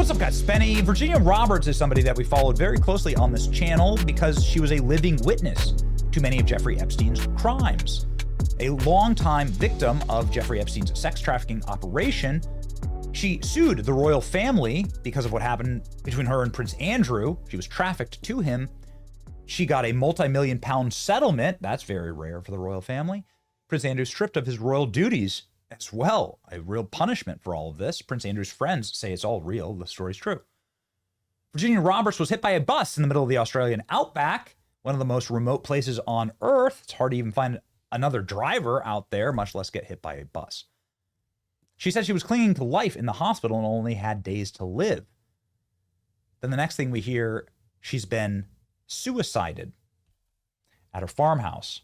What's up, guys? Spenny. Virginia Roberts is somebody that we followed very closely on this channel because she was a living witness to many of Jeffrey Epstein's crimes. A longtime victim of Jeffrey Epstein's sex trafficking operation, she sued the royal family because of what happened between her and Prince Andrew. She was trafficked to him. She got a multi-million-pound settlement. That's very rare for the royal family. Prince Andrew stripped of his royal duties as well. A real punishment for all of this. Prince Andrew's friends say it's all real. The story's true. Virginia Roberts was hit by a bus in the middle of the Australian outback, one of the most remote places on Earth. It's hard to even find another driver out there, much less get hit by a bus. She said she was clinging to life in the hospital and only had days to live. Then the next thing we hear, she's been suicided at her farmhouse.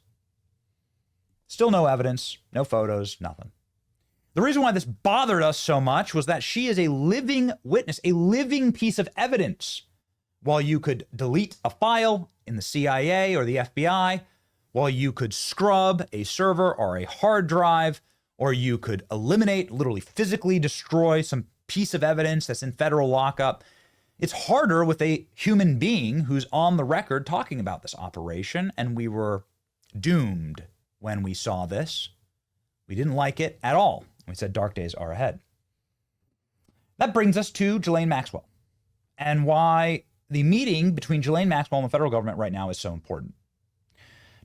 Still no evidence, no photos, nothing. The reason why this bothered us so much was that she is a living witness, a living piece of evidence. While you could delete a file in the CIA or the FBI, while you could scrub a server or a hard drive, or you could eliminate, literally physically destroy some piece of evidence that's in federal lockup, it's harder with a human being who's on the record talking about this operation, and we were doomed when we saw this. We didn't like it at all. We said dark days are ahead. That brings us to Ghislaine Maxwell and why the meeting between Ghislaine Maxwell and the federal government right now is so important.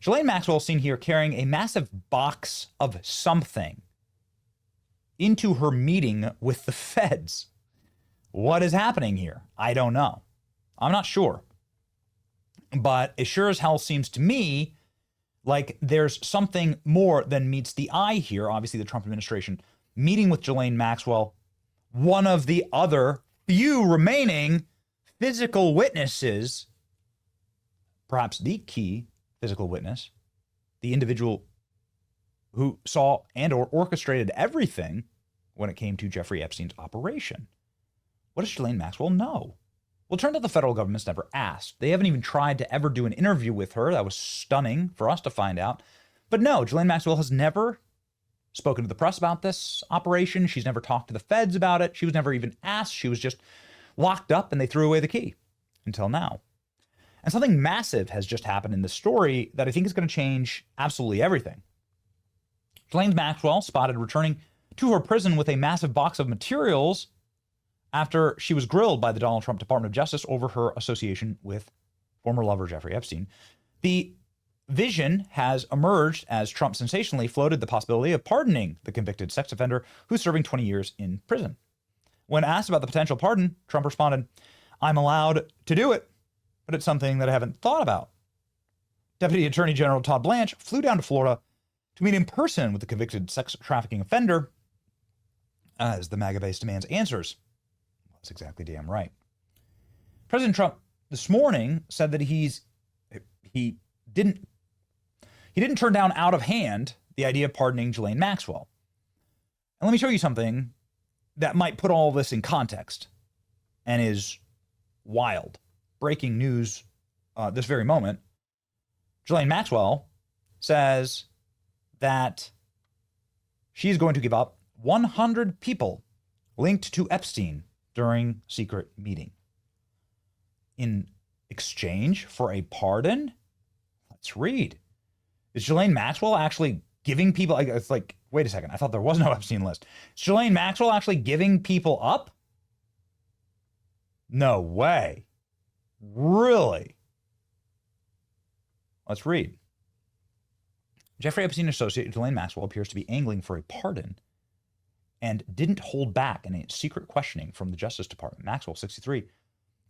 Ghislaine Maxwell is seen here carrying a massive box of something into her meeting with the feds. What is happening here? I don't know. I'm not sure. But it sure as hell seems to me like there's something more than meets the eye here. Obviously, the Trump administration meeting with Ghislaine Maxwell, one of the other few remaining physical witnesses, perhaps the key physical witness, the individual who saw and or orchestrated everything when it came to Jeffrey Epstein's operation. What does Ghislaine Maxwell know? Well, it turned out the federal government's never asked. They haven't even tried to ever do an interview with her. That was stunning for us to find out. But no, Ghislaine Maxwell has never spoken to the press about this operation. She's never talked to the feds about it. She was never even asked. She was just locked up and they threw away the key until now. And something massive has just happened in this story that I think is going to change absolutely everything. Ghislaine Maxwell spotted returning to her prison with a massive box of materials after she was grilled by the Donald Trump Department of Justice over her association with former lover Jeffrey Epstein. The vision has emerged as Trump sensationally floated the possibility of pardoning the convicted sex offender who's serving 20 years in prison. When asked about the potential pardon, Trump responded, "I'm allowed to do it, but it's something that I haven't thought about." Deputy Attorney General Todd Blanche flew down to Florida to meet in person with the convicted sex trafficking offender as the MAGA base demands answers. That's exactly damn right. President Trump this morning said that he didn't turn down out of hand the idea of pardoning Ghislaine Maxwell. And let me show you something that might put all this in context and is wild. Breaking news this very moment. Ghislaine Maxwell says that she's going to give up 100 people linked to Epstein during secret meeting in exchange for a pardon. Let's read. Is Ghislaine Maxwell actually giving people, it's like, wait a second, I thought there was no Epstein list. Is Ghislaine Maxwell actually giving people up? No way. Really? Let's read. Jeffrey Epstein associate Ghislaine Maxwell appears to be angling for a pardon and didn't hold back in a secret questioning from the Justice Department. Maxwell, 63,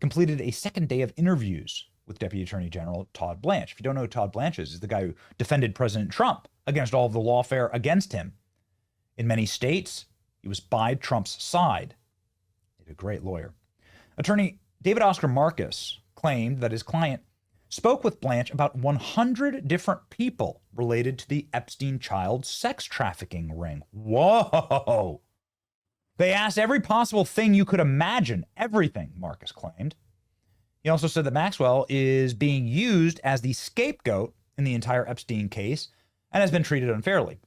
completed a second day of interviews with Deputy Attorney General Todd Blanche. If you don't know who Todd Blanche is, he's the guy who defended President Trump against all of the lawfare against him. In many states, he was by Trump's side. He's a great lawyer. Attorney David Oscar Marcus claimed that his client spoke with Blanche about 100 different people related to the Epstein child sex trafficking ring. Whoa! They asked every possible thing you could imagine, everything, Marcus claimed. He also said that Maxwell is being used as the scapegoat in the entire Epstein case and has been treated unfairly.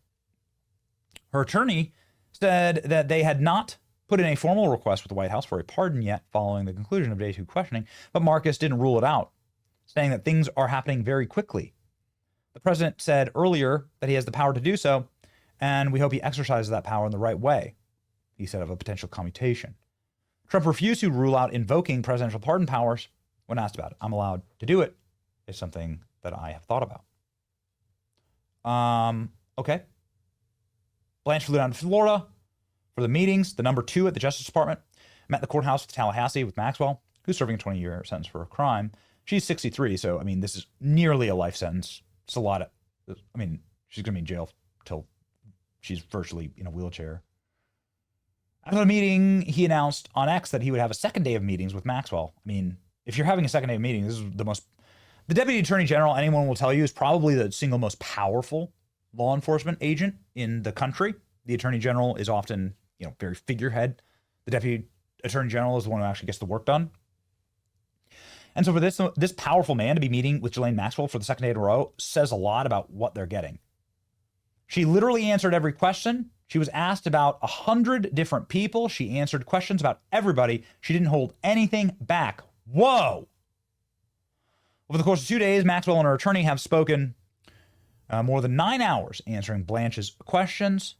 Her attorney said that they had not put in a formal request with the White House for a pardon yet following the conclusion of day 2 questioning, but Marcus didn't rule it out, saying that things are happening very quickly. The president said earlier that he has the power to do so, and we hope he exercises that power in the right way, he said of a potential commutation. Trump refused to rule out invoking presidential pardon powers when asked about it. I'm allowed to do it. It's something that I have thought about. Okay. Blanche flew down to Florida for the meetings. The number 2 at the Justice Department met in the courthouse with Tallahassee with Maxwell, who's serving a 20-year sentence for a crime. She's 63, so, I mean, this is nearly a life sentence. It's a lot of, I mean, she's going to be in jail till she's virtually in a wheelchair. After the meeting, he announced on X that he would have a second day of meetings with Maxwell. I mean, if you're having a second day of meetings, this is the Deputy Attorney General, anyone will tell you, is probably the single most powerful law enforcement agent in the country. The Attorney General is often, very figurehead. The Deputy Attorney General is the one who actually gets the work done. And so for this powerful man to be meeting with Ghislaine Maxwell for the second day in a row says a lot about what they're getting. She literally answered every question. She was asked about 100 different people. She answered questions about everybody. She didn't hold anything back. Whoa! Over the course of 2 days, Maxwell and her attorney have spoken more than 9 hours answering Blanche's questions.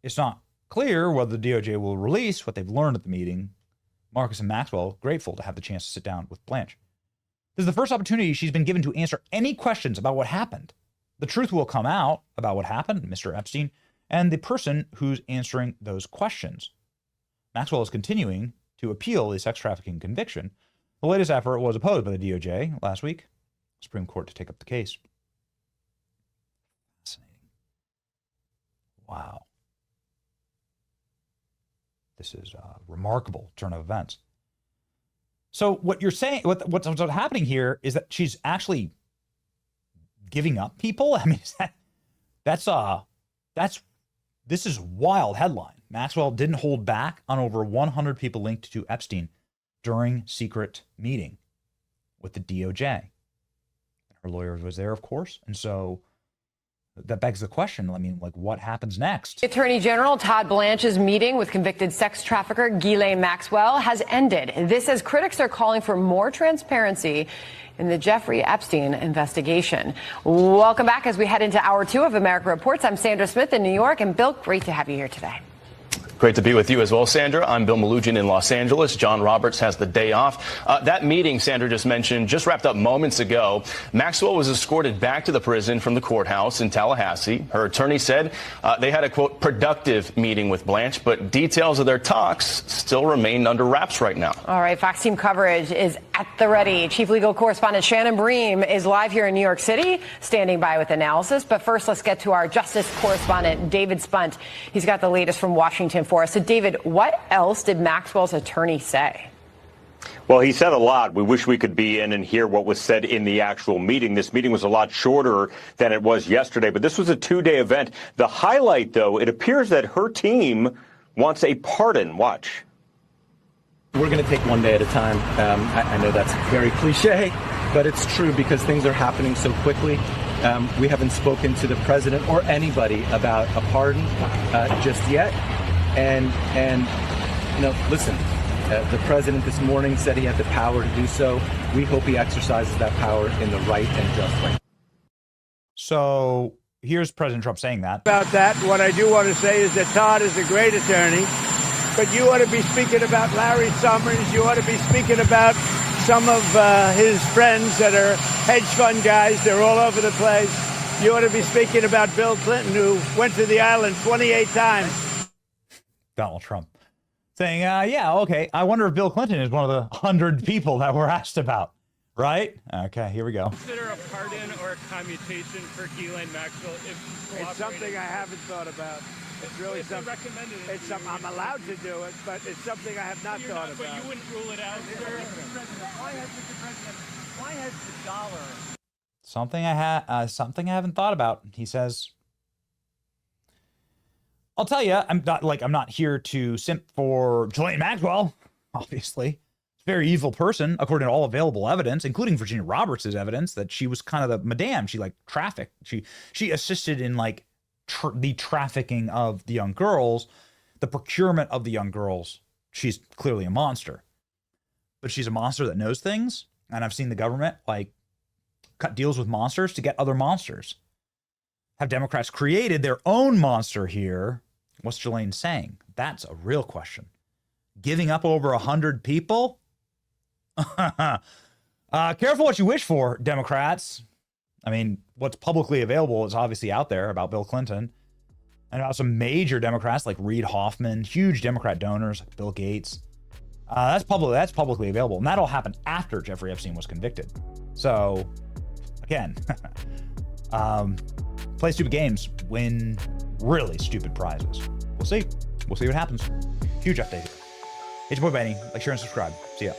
It's not clear whether the DOJ will release what they've learned at the meeting. Marcus and Maxwell grateful to have the chance to sit down with Blanche. This is the first opportunity she's been given to answer any questions about what happened. The truth will come out about what happened, Mr. Epstein, and the person who's answering those questions. Maxwell is continuing to appeal the sex trafficking conviction. The latest effort was opposed by the DOJ last week, Supreme Court to take up the case. Fascinating. Wow. This is a remarkable turn of events. So what you're saying, what's happening here is that she's actually giving up people. I mean, this is a wild headline. Maxwell didn't hold back on over 100 people linked to Epstein during secret meeting with the DOJ. Her lawyer was there, of course. And so that begs the question, I mean, what happens next? Attorney General Todd Blanche's meeting with convicted sex trafficker Ghislaine Maxwell has ended. This as critics are calling for more transparency in the Jeffrey Epstein investigation. Welcome back as we head into hour 2 of America Reports. I'm Sandra Smith in New York. And Bill, great to have you here today. Great to be with you as well, Sandra. I'm Bill Malugin in Los Angeles. John Roberts has the day off. That meeting Sandra just mentioned just wrapped up moments ago. Maxwell was escorted back to the prison from the courthouse in Tallahassee. Her attorney said they had a, quote, productive meeting with Blanche, but details of their talks still remain under wraps right now. All right, Fox Team coverage is at the ready. Chief legal correspondent Shannon Bream is live here in New York City, standing by with analysis. But first, let's get to our justice correspondent, David Spunt. He's got the latest from Washington for us. So, David, what else did Maxwell's attorney say? Well, he said a lot. We wish we could be in and hear what was said in the actual meeting. This meeting was a lot shorter than it was yesterday, but this was a 2-day event. The highlight, though, it appears that her team wants a pardon. Watch. We're going to take one day at a time. I know that's very cliche, but it's true because things are happening so quickly. We haven't spoken to the president or anybody about a pardon just yet. And listen, the president this morning said he had the power to do so. We hope he exercises that power in the right and just way. So here's President Trump saying that. About that, what I do want to say is that Todd is a great attorney, but you ought to be speaking about Larry Summers. You ought to be speaking about some of his friends that are hedge fund guys. They're all over the place. You ought to be speaking about Bill Clinton, who went to the island 28 times. Donald Trump saying, yeah, okay, I wonder if Bill Clinton is one of the 100 people that were asked about, right? Okay, here we go. Consider a pardon or a commutation for Ghislaine Maxwell if it's something I haven't thought about. It's really something. It's something I'm allowed to do it, but it's something I have not thought about. But you wouldn't rule it out, sir? Why has the dollar? Something I haven't thought about. He says, I'll tell you, I'm not here to simp for Ghislaine Maxwell, obviously. She's a very evil person, according to all available evidence, including Virginia Roberts' evidence, that she was kind of the madame. She trafficked. She assisted in the trafficking of the young girls. the procurement of the young girls, she's clearly a monster. But she's a monster that knows things. And I've seen the government like cut deals with monsters to get other monsters. Have Democrats created their own monster here? What's Ghislaine saying? That's a real question. Giving up over 100 people? Careful what you wish for, Democrats. I mean, what's publicly available is obviously out there about Bill Clinton and about some major Democrats like Reid Hoffman, huge Democrat donors like Bill Gates. That's publicly available, and that'll happen after Jeffrey Epstein was convicted. So, again, play stupid games, win really stupid prizes. We'll see. We'll see what happens. Huge update here. It's your boy Benny. Like, share, and subscribe. See ya.